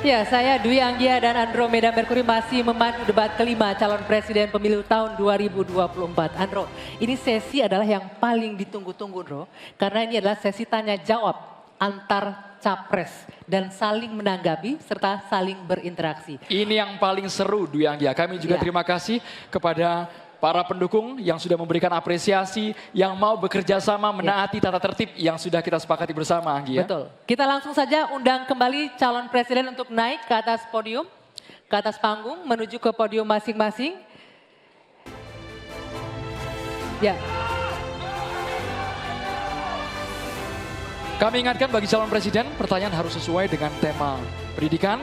Ya, saya Dwi Anggia dan Andromeda Mercury masih memandu debat kelima calon presiden pemilu tahun 2024. Andro, ini sesi adalah yang paling ditunggu-tunggu, Andro. Karena ini adalah sesi tanya jawab antar capres dan saling menanggapi serta saling berinteraksi. Ini yang paling seru Dwi Anggia. Kami juga terima kasih kepada para pendukung yang sudah memberikan apresiasi, yang mau bekerja sama menaati tata tertib yang sudah kita sepakati bersama, Anggi ya. Betul. Kita langsung saja undang kembali calon presiden untuk naik ke atas podium, ke atas panggung, menuju ke podium masing-masing. Ya. Kami ingatkan bagi calon presiden, pertanyaan harus sesuai dengan tema pendidikan,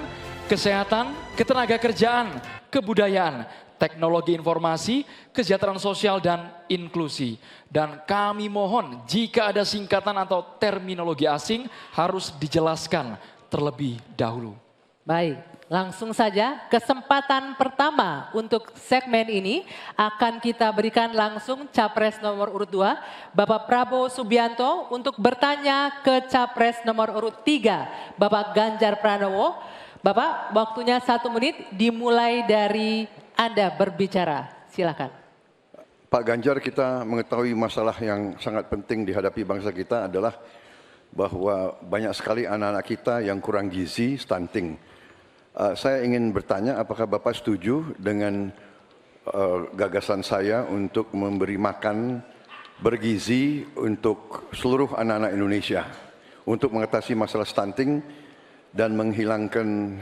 kesehatan, ketenagakerjaan, kebudayaan, teknologi informasi, kesejahteraan sosial, dan inklusi. Dan kami mohon jika ada singkatan atau terminologi asing harus dijelaskan terlebih dahulu. Baik, langsung saja kesempatan pertama untuk segmen ini akan kita berikan langsung capres nomor urut 2, Bapak Prabowo Subianto untuk bertanya ke capres nomor urut 3, Bapak Ganjar Pranowo. Bapak, waktunya 1 menit dimulai dari Anda berbicara, silakan. Pak Ganjar, kita mengetahui masalah yang sangat penting dihadapi bangsa kita adalah bahwa banyak sekali anak-anak kita yang kurang gizi, stunting. Saya ingin bertanya apakah Bapak setuju dengan gagasan saya untuk memberi makan bergizi untuk seluruh anak-anak Indonesia untuk mengatasi masalah stunting dan menghilangkan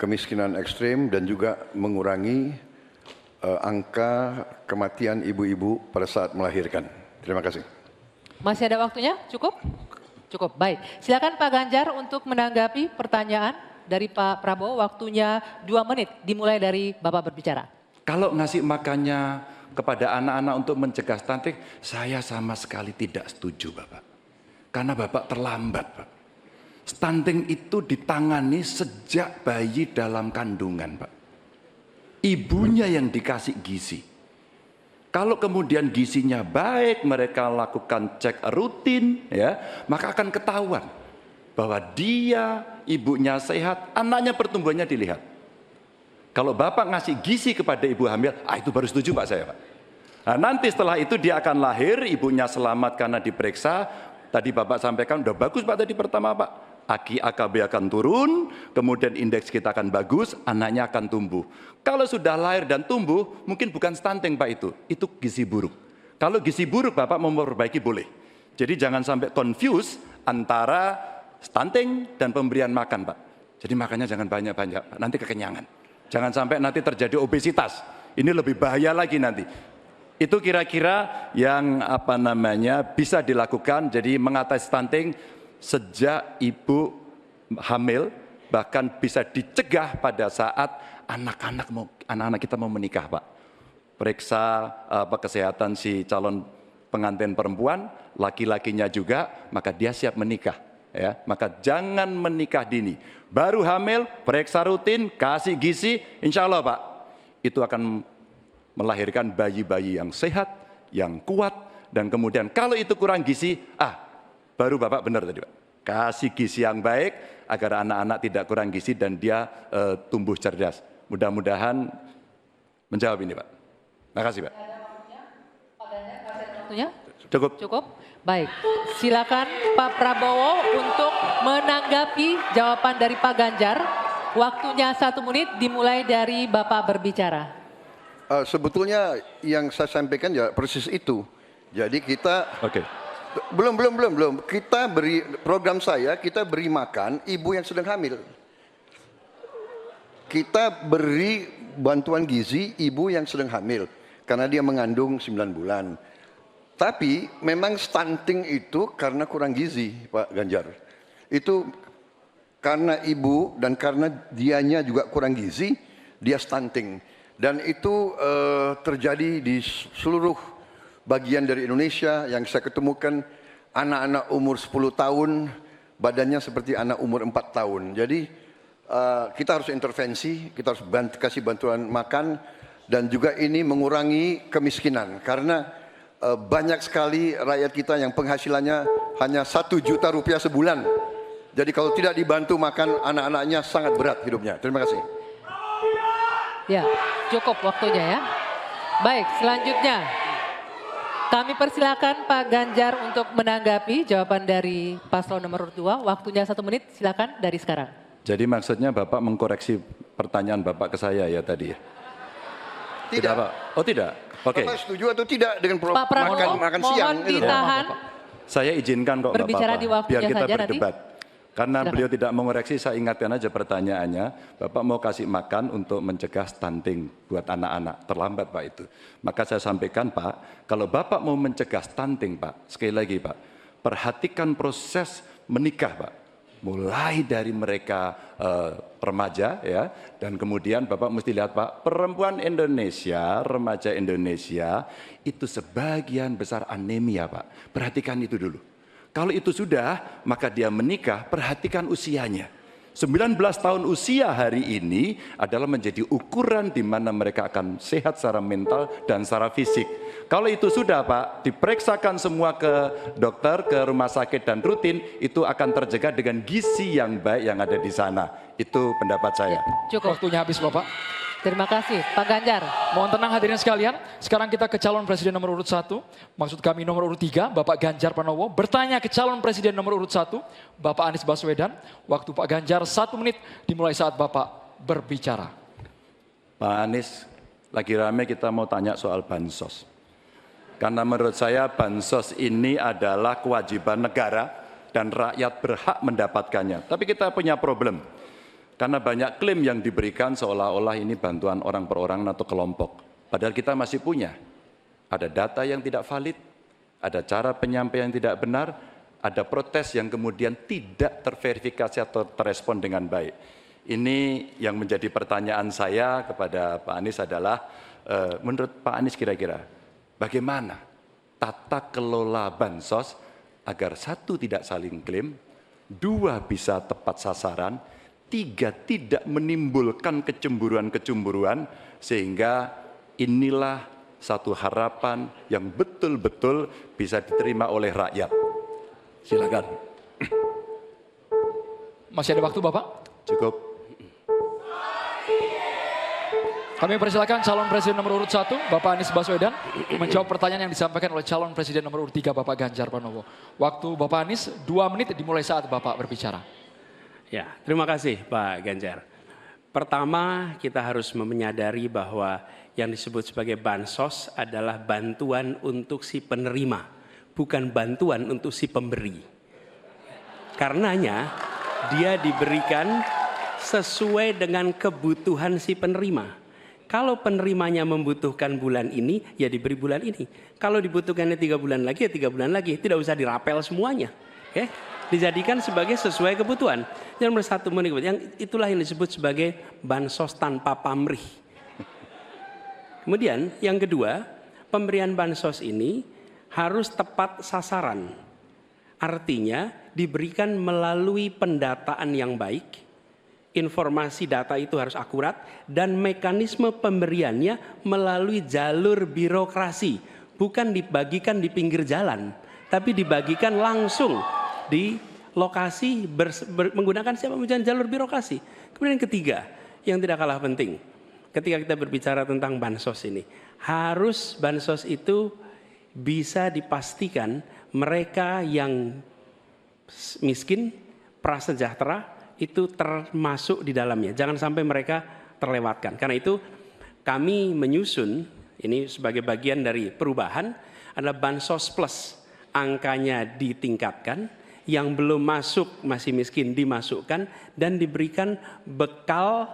kemiskinan ekstrim dan juga mengurangi angka kematian ibu-ibu pada saat melahirkan. Terima kasih. Masih ada waktunya? Cukup? Cukup, baik. Silakan Pak Ganjar untuk menanggapi pertanyaan dari Pak Prabowo. Waktunya 2 menit dimulai dari Bapak berbicara. Kalau ngasih makannya kepada anak-anak untuk mencegah stunting, saya sama sekali tidak setuju Bapak. Karena Bapak terlambat Pak. Stunting itu ditangani sejak bayi dalam kandungan, Pak. Ibunya yang dikasih gizi. Kalau kemudian gizinya baik, mereka lakukan cek rutin, ya, maka akan ketahuan bahwa dia, ibunya sehat, anaknya pertumbuhannya dilihat. Kalau Bapak ngasih gizi kepada ibu hamil, itu baru setuju Pak saya, Pak. Nah, nanti setelah itu dia akan lahir, ibunya selamat karena diperiksa. Tadi Bapak sampaikan, udah bagus Pak tadi pertama Pak. AKB akan turun, kemudian indeks kita akan bagus, anaknya akan tumbuh. Kalau sudah lahir dan tumbuh, mungkin bukan stunting Pak itu gizi buruk. Kalau gizi buruk Bapak mau memperbaiki boleh. Jadi jangan sampai confuse antara stunting dan pemberian makan Pak. Jadi makannya jangan banyak-banyak, nanti kekenyangan. Jangan sampai nanti terjadi obesitas, ini lebih bahaya lagi nanti. Itu kira-kira yang bisa dilakukan, jadi mengatasi stunting sejak ibu hamil, bahkan bisa dicegah pada saat anak-anak kita mau menikah Pak. Periksa kesehatan si calon pengantin perempuan, laki-lakinya juga, maka dia siap menikah. Ya, maka jangan menikah dini. Baru hamil, periksa rutin, kasih gizi, insya Allah Pak, itu akan melahirkan bayi-bayi yang sehat, yang kuat, dan kemudian kalau itu kurang gizi, baru Bapak benar tadi Pak. Kasih gizi yang baik agar anak-anak tidak kurang gizi dan dia tumbuh cerdas. Mudah-mudahan menjawab ini Pak. Terima kasih Pak. Waktunya? Cukup. Cukup? Baik, silakan Pak Prabowo untuk menanggapi jawaban dari Pak Ganjar. Waktunya 1 menit dimulai dari Bapak berbicara. Sebetulnya yang saya sampaikan ya persis itu. Jadi kita belum. Kita beri program kita beri makan ibu yang sedang hamil. Kita beri bantuan gizi ibu yang sedang hamil karena dia mengandung 9 bulan. Tapi memang stunting itu karena kurang gizi, Pak Ganjar. Itu karena ibu dan karena dianya juga kurang gizi, dia stunting. Dan itu terjadi di seluruh bagian dari Indonesia yang saya ketemukan anak-anak umur 10 tahun, badannya seperti anak umur 4 tahun. Jadi kita harus intervensi, kita harus kasih bantuan makan, dan juga ini mengurangi kemiskinan. Karena banyak sekali rakyat kita yang penghasilannya hanya 1 juta rupiah sebulan. Jadi kalau tidak dibantu makan anak-anaknya sangat berat hidupnya. Terima kasih. Ya, cukup waktunya ya. Baik, selanjutnya kami persilakan Pak Ganjar untuk menanggapi jawaban dari paslon nomor 2. Waktunya 1 menit, silakan dari sekarang. Jadi maksudnya Bapak mengkoreksi pertanyaan Bapak ke saya ya tadi ya? Tidak. Pak? Oh tidak? Oke. Bapak setuju atau tidak dengan Pak Prabowo, makan siang? mohon ditahan. Saya izinkan kok nggak Berbicara apa-apa, di waktunya biar kita saja nanti. berdebat. Karena Silakan. beliau tidak mengoreksi, saya ingatkan aja pertanyaannya. Bapak mau kasih makan untuk mencegah stunting buat anak-anak. Terlambat Pak itu. Maka saya sampaikan Pak, kalau Bapak mau mencegah stunting Pak, sekali lagi Pak, perhatikan proses menikah Pak. Mulai dari mereka remaja ya, dan kemudian Bapak mesti lihat Pak, perempuan Indonesia, remaja Indonesia itu sebagian besar anemia Pak. Perhatikan itu dulu. Kalau itu sudah, maka dia menikah, perhatikan usianya. 19 tahun usia hari ini adalah menjadi ukuran di mana mereka akan sehat secara mental dan secara fisik. Kalau itu sudah Pak, diperiksakan semua ke dokter, ke rumah sakit dan rutin, itu akan terjaga dengan gizi yang baik yang ada di sana. Itu pendapat saya. Cukup. Waktunya habis Bapak. Terima kasih Pak Ganjar. Mohon tenang hadirin sekalian. Sekarang kita ke calon presiden nomor urut 1. Maksud kami nomor urut 3, Bapak Ganjar Pranowo. Bertanya ke calon presiden nomor urut 1, Bapak Anies Baswedan. Waktu Pak Ganjar 1 menit dimulai saat Bapak berbicara. Pak Anies, lagi rame kita mau tanya soal bansos. Karena menurut saya bansos ini adalah kewajiban negara dan rakyat berhak mendapatkannya. Tapi kita punya problem. Karena banyak klaim yang diberikan seolah-olah ini bantuan orang per orang atau kelompok. Padahal kita masih punya. Ada data yang tidak valid, ada cara penyampaian yang tidak benar, ada protes yang kemudian tidak terverifikasi atau terrespon dengan baik. Ini yang menjadi pertanyaan saya kepada Pak Anies adalah, menurut Pak Anies kira-kira bagaimana tata kelola bansos agar 1, tidak saling klaim, 2, bisa tepat sasaran, 3, tidak menimbulkan kecemburuan-kecemburuan, sehingga inilah satu harapan yang betul-betul bisa diterima oleh rakyat. Silakan. Masih ada waktu Bapak? Cukup. Kami persilakan calon presiden nomor urut 1, Bapak Anies Baswedan, menjawab pertanyaan yang disampaikan oleh calon presiden nomor urut 3, Bapak Ganjar Pranowo. Waktu Bapak Anies 2 menit dimulai saat Bapak berbicara. Ya, terima kasih Pak Ganjar. Pertama, kita harus menyadari bahwa yang disebut sebagai bansos adalah bantuan untuk si penerima, bukan bantuan untuk si pemberi. Karenanya, dia diberikan sesuai dengan kebutuhan si penerima. Kalau penerimanya membutuhkan bulan ini, ya diberi bulan ini. Kalau dibutuhkannya 3 bulan lagi, ya 3 bulan lagi. Tidak usah dirapel semuanya. Okay? Dijadikan sebagai sesuai kebutuhan. Yang nomor 1, yang itulah yang disebut sebagai bansos tanpa pamrih. Kemudian yang kedua, pemberian bansos ini harus tepat sasaran. Artinya diberikan melalui pendataan yang baik, informasi data itu harus akurat, dan mekanisme pemberiannya melalui jalur birokrasi. Bukan dibagikan di pinggir jalan, tapi dibagikan langsung di lokasi menggunakan siapa jalur birokrasi. Kemudian yang ketiga, yang tidak kalah penting, ketika kita berbicara tentang bansos ini, harus bansos itu bisa dipastikan mereka yang miskin, prasejahtera itu termasuk di dalamnya. Jangan sampai mereka terlewatkan. Karena itu kami menyusun ini sebagai bagian dari perubahan adalah bansos plus, angkanya ditingkatkan. Yang belum masuk masih miskin dimasukkan dan diberikan bekal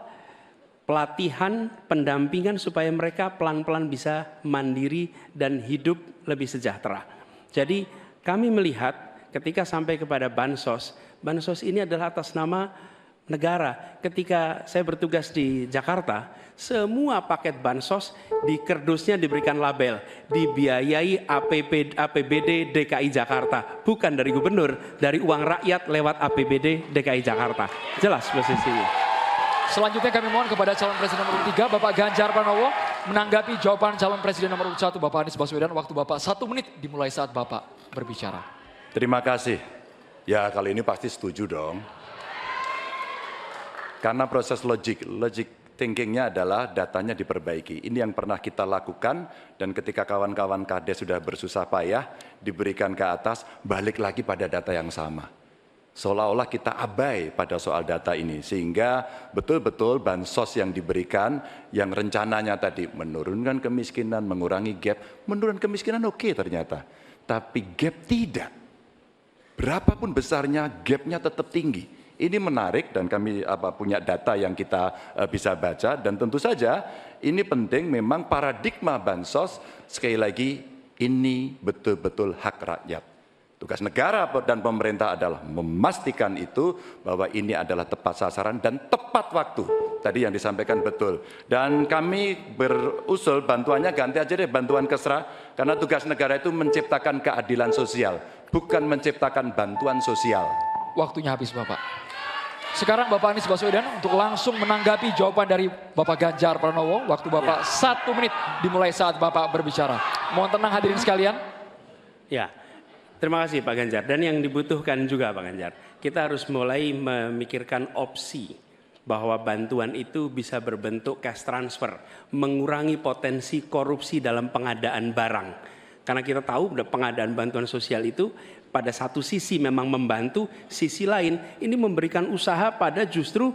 pelatihan, pendampingan supaya mereka pelan-pelan bisa mandiri dan hidup lebih sejahtera. Jadi kami melihat ketika sampai kepada bansos, bansos ini adalah atas nama negara. Ketika saya bertugas di Jakarta, semua paket bansos di kerdusnya diberikan label dibiayai APBD DKI Jakarta, bukan dari gubernur, dari uang rakyat lewat APBD DKI Jakarta. Jelas posisinya. Selanjutnya kami mohon kepada calon presiden nomor 3, Bapak Ganjar Pranowo, menanggapi jawaban calon presiden nomor 1, Bapak Anies Baswedan. Waktu Bapak 1 menit dimulai saat Bapak berbicara. Terima kasih. Ya, kali ini pasti setuju dong. Karena proses logic thinkingnya adalah datanya diperbaiki. Ini yang pernah kita lakukan dan ketika kawan-kawan Kades sudah bersusah payah diberikan ke atas, balik lagi pada data yang sama. Seolah-olah kita abai pada soal data ini sehingga betul-betul bansos yang diberikan yang rencananya tadi menurunkan kemiskinan, mengurangi gap, menurunkan kemiskinan oke ternyata. Tapi gap tidak. Berapapun besarnya gapnya tetap tinggi. Ini menarik dan kami punya data yang kita bisa baca dan tentu saja ini penting memang paradigma bansos sekali lagi ini betul-betul hak rakyat. Tugas negara dan pemerintah adalah memastikan itu bahwa ini adalah tepat sasaran dan tepat waktu. Tadi yang disampaikan betul. Dan kami berusul bantuannya ganti aja deh bantuan kesra karena tugas negara itu menciptakan keadilan sosial, bukan menciptakan bantuan sosial. Waktunya habis Bapak. Sekarang Bapak Anies Baswedan untuk langsung menanggapi jawaban dari Bapak Ganjar Pranowo. Waktu Bapak 1 menit dimulai saat Bapak berbicara. Mohon tenang hadirin sekalian. Ya, terima kasih Pak Ganjar. Dan yang dibutuhkan juga Pak Ganjar, kita harus mulai memikirkan opsi bahwa bantuan itu bisa berbentuk cash transfer, mengurangi potensi korupsi dalam pengadaan barang. Karena kita tahu pengadaan bantuan sosial itu pada satu sisi memang membantu, sisi lain ini memberikan usaha pada justru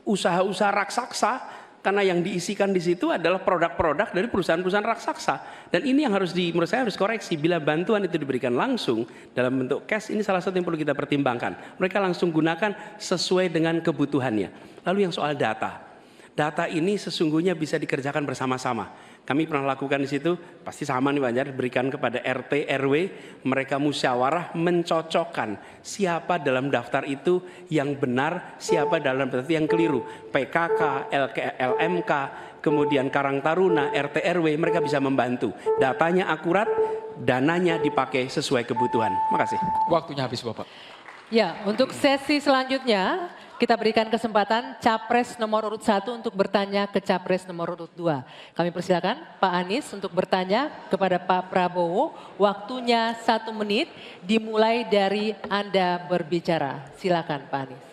usaha-usaha raksasa karena yang diisikan di situ adalah produk-produk dari perusahaan-perusahaan raksasa. Dan ini yang menurut saya harus koreksi. Bila bantuan itu diberikan langsung dalam bentuk cash, ini salah satu yang perlu kita pertimbangkan. Mereka langsung gunakan sesuai dengan kebutuhannya. Lalu yang soal data. Data ini sesungguhnya bisa dikerjakan bersama-sama. Kami pernah lakukan di situ, pasti sama nih Pak Ganjar, berikan kepada RT, RW, mereka musyawarah mencocokkan siapa dalam daftar itu yang benar, siapa dalam daftar itu yang keliru. PKK, LMK, kemudian Karang Taruna, RT, RW, mereka bisa membantu. Datanya akurat, dananya dipakai sesuai kebutuhan. Makasih. Waktunya habis Bapak. Ya, untuk sesi selanjutnya kita berikan kesempatan Capres nomor urut 1 untuk bertanya ke Capres nomor urut 2. Kami persilakan Pak Anies untuk bertanya kepada Pak Prabowo. Waktunya 1 menit dimulai dari Anda berbicara. Silakan Pak Anies.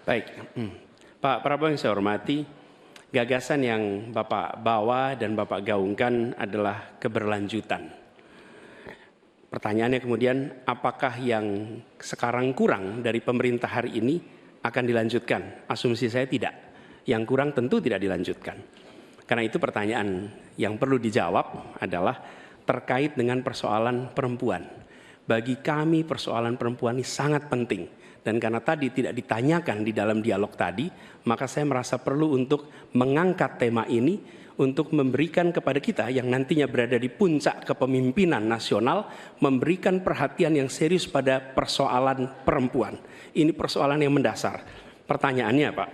Baik, Pak Prabowo yang saya hormati, gagasan yang Bapak bawa dan Bapak gaungkan adalah keberlanjutan. Pertanyaannya kemudian, apakah yang sekarang kurang dari pemerintah hari ini akan dilanjutkan? Asumsi saya tidak. Yang kurang tentu tidak dilanjutkan. Karena itu pertanyaan yang perlu dijawab adalah terkait dengan persoalan perempuan. Bagi kami persoalan perempuan ini sangat penting. Dan karena tadi tidak ditanyakan di dalam dialog tadi, maka saya merasa perlu untuk mengangkat tema ini untuk memberikan kepada kita yang nantinya berada di puncak kepemimpinan nasional, memberikan perhatian yang serius pada persoalan perempuan. Ini persoalan yang mendasar. Pertanyaannya Pak,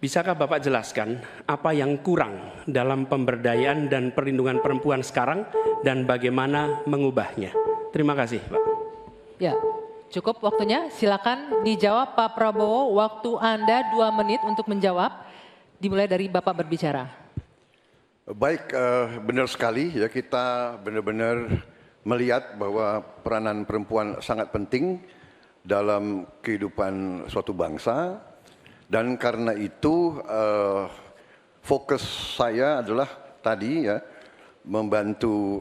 bisakah Bapak jelaskan apa yang kurang dalam pemberdayaan dan perlindungan perempuan sekarang dan bagaimana mengubahnya? Terima kasih Pak. Ya, cukup waktunya. Silakan dijawab Pak Prabowo. Waktu Anda 2 menit untuk menjawab. Dimulai dari Bapak berbicara. Baik, benar sekali ya, kita benar-benar melihat bahwa peranan perempuan sangat penting dalam kehidupan suatu bangsa dan karena itu fokus saya adalah tadi ya membantu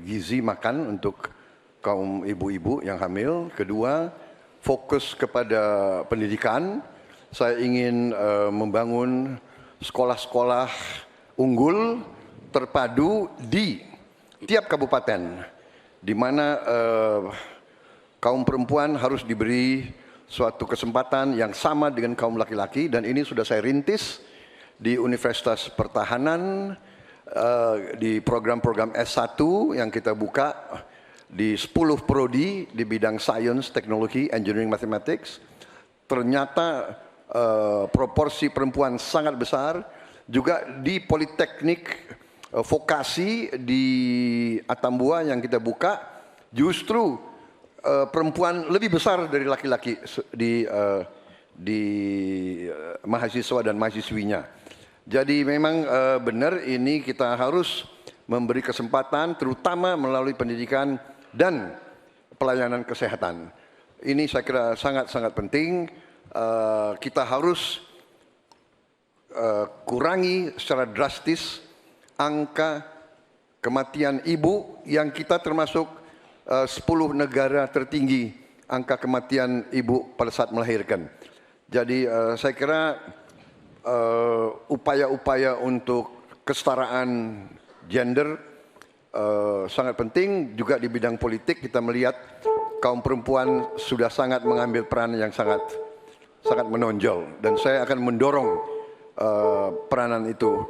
gizi makan untuk kaum ibu-ibu yang hamil. Kedua, fokus kepada pendidikan. Saya ingin membangun sekolah-sekolah unggul terpadu di tiap kabupaten di mana kaum perempuan harus diberi suatu kesempatan yang sama dengan kaum laki-laki dan ini sudah saya rintis di Universitas Pertahanan di program-program S1 yang kita buka di 10 prodi di bidang Science, Teknologi, Engineering, Mathematics. Ternyata proporsi perempuan sangat besar. Juga di Politeknik Vokasi di Atambua yang kita buka, justru perempuan lebih besar dari laki-laki di mahasiswa dan mahasiswinya. Jadi memang benar ini kita harus memberi kesempatan terutama melalui pendidikan dan pelayanan kesehatan. ini saya kira sangat-sangat penting. Kita harus kurangi secara drastis angka kematian ibu yang kita termasuk 10 negara tertinggi angka kematian ibu pada saat melahirkan. Jadi saya kira upaya-upaya untuk kesetaraan gender sangat penting. Juga di bidang politik kita melihat kaum perempuan sudah sangat mengambil peran yang sangat menonjol, dan saya akan mendorong peranan itu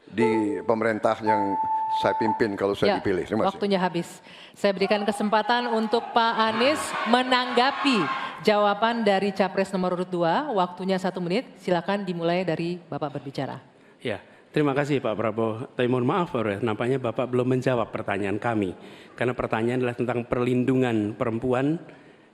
di pemerintah yang saya pimpin kalau saya dipilih. Terima kasih. Waktunya habis. Saya berikan kesempatan untuk Pak Anies menanggapi jawaban dari Capres nomor urut 2. Waktunya 1 menit. Silakan dimulai dari Bapak berbicara. Ya, terima kasih Pak Prabowo. Tapi mohon maaf, nampaknya Bapak belum menjawab pertanyaan kami. Karena pertanyaan adalah tentang perlindungan perempuan,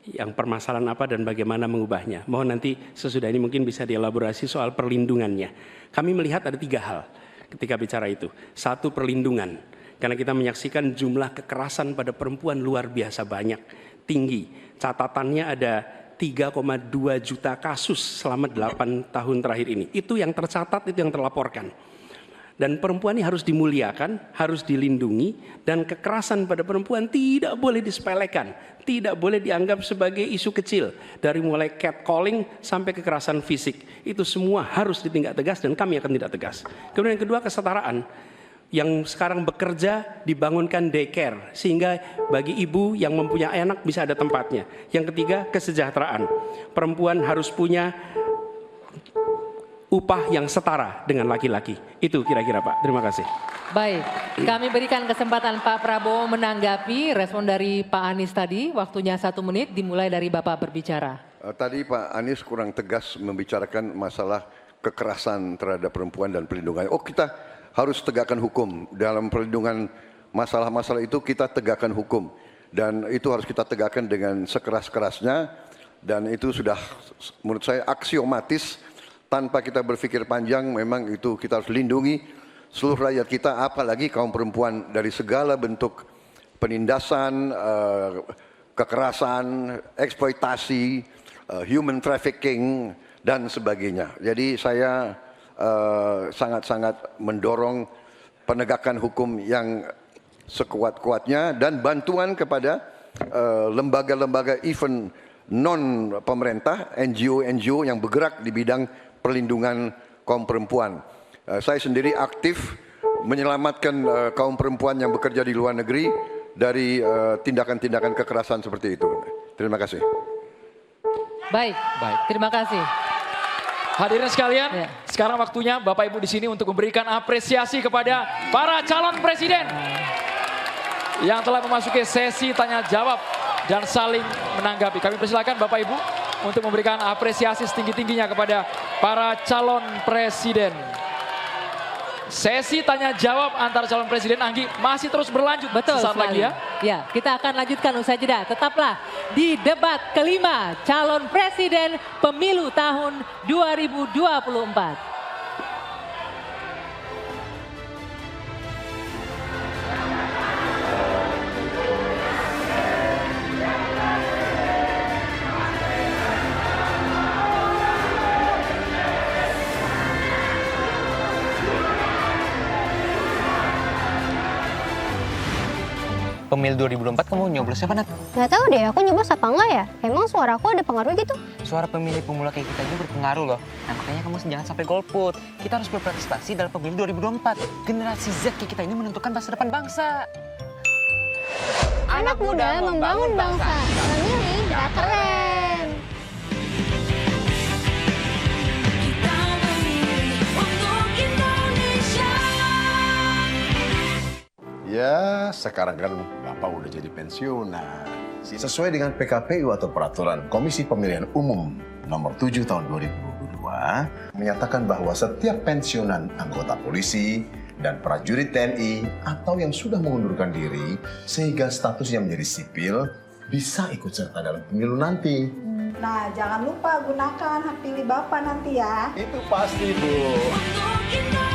yang permasalahan apa dan bagaimana mengubahnya. Mohon nanti sesudah ini mungkin bisa dielaborasi soal perlindungannya. Kami melihat ada 3 hal ketika bicara itu. 1, perlindungan. Karena kita menyaksikan jumlah kekerasan pada perempuan luar biasa banyak, tinggi. Catatannya ada 3,2 juta kasus selama 8 tahun terakhir ini. Itu yang tercatat, itu yang terlaporkan. Dan perempuan ini harus dimuliakan, harus dilindungi, dan kekerasan pada perempuan tidak boleh disepelekan, tidak boleh dianggap sebagai isu kecil. Dari mulai catcalling sampai kekerasan fisik, itu semua harus ditindak tegas dan kami akan tindak tegas. Kemudian yang kedua, kesetaraan. Yang sekarang bekerja dibangunkan daycare, sehingga bagi ibu yang mempunyai anak bisa ada tempatnya. Yang ketiga, kesejahteraan. Perempuan harus punya upah yang setara dengan laki-laki. Itu kira-kira Pak. Terima kasih. Baik, kami berikan kesempatan Pak Prabowo menanggapi respon dari Pak Anies tadi. Waktunya 1 menit, dimulai dari Bapak berbicara. Tadi Pak Anies kurang tegas membicarakan masalah kekerasan terhadap perempuan dan perlindungan. Oh, kita harus tegakkan hukum. Dalam perlindungan masalah-masalah itu kita tegakkan hukum. Dan itu harus kita tegakkan dengan sekeras-kerasnya. Dan itu sudah menurut saya aksiomatis. Tanpa kita berpikir panjang, memang itu kita harus lindungi seluruh rakyat kita, apalagi kaum perempuan dari segala bentuk penindasan, kekerasan, eksploitasi, human trafficking, dan sebagainya. Jadi saya sangat-sangat mendorong penegakan hukum yang sekuat-kuatnya dan bantuan kepada lembaga-lembaga event non pemerintah, NGO-NGO yang bergerak di bidang perlindungan kaum perempuan. Saya sendiri aktif menyelamatkan kaum perempuan yang bekerja di luar negeri dari tindakan-tindakan kekerasan seperti itu. Terima kasih. Baik. Terima kasih. Hadirin sekalian, sekarang waktunya Bapak Ibu di sini untuk memberikan apresiasi kepada para calon presiden yang telah memasuki sesi tanya jawab dan saling menanggapi. Kami persilakan Bapak Ibu untuk memberikan apresiasi setinggi-tingginya kepada para calon presiden. Sesi tanya jawab antara calon presiden Anggi masih terus berlanjut. Betul sesaat sekali. lagi ya. Ya, kita akan lanjutkan usai jeda. Tetaplah di debat kelima calon presiden pemilu tahun 2024. Pemilu 2024 kamu nyoblos siapa, Nat? Gak tahu deh, aku nyoblos apa enggak ya? Emang suaraku ada pengaruh gitu? Suara pemilih pemula kayak kita ini berpengaruh loh. Nah makanya kamu jangan sampai golput. Kita harus berprestasi dalam pemilu 2024. Generasi Z kayak kita ini menentukan masa depan bangsa. Anak muda membangun bangsa. Memilih gak keren. Kita memilih untuk Indonesia. Ya, sekarang kan Bapak udah jadi pensiunan. Sesuai dengan PKPU atau Peraturan Komisi Pemilihan Umum Nomor 7 Tahun 2022, menyatakan bahwa setiap pensiunan anggota polisi dan prajurit TNI atau yang sudah mengundurkan diri sehingga statusnya menjadi sipil bisa ikut serta dalam pemilu nanti. Nah, jangan lupa gunakan hak pilih Bapak nanti ya. Itu pasti, Bu. Untuk Indonesia.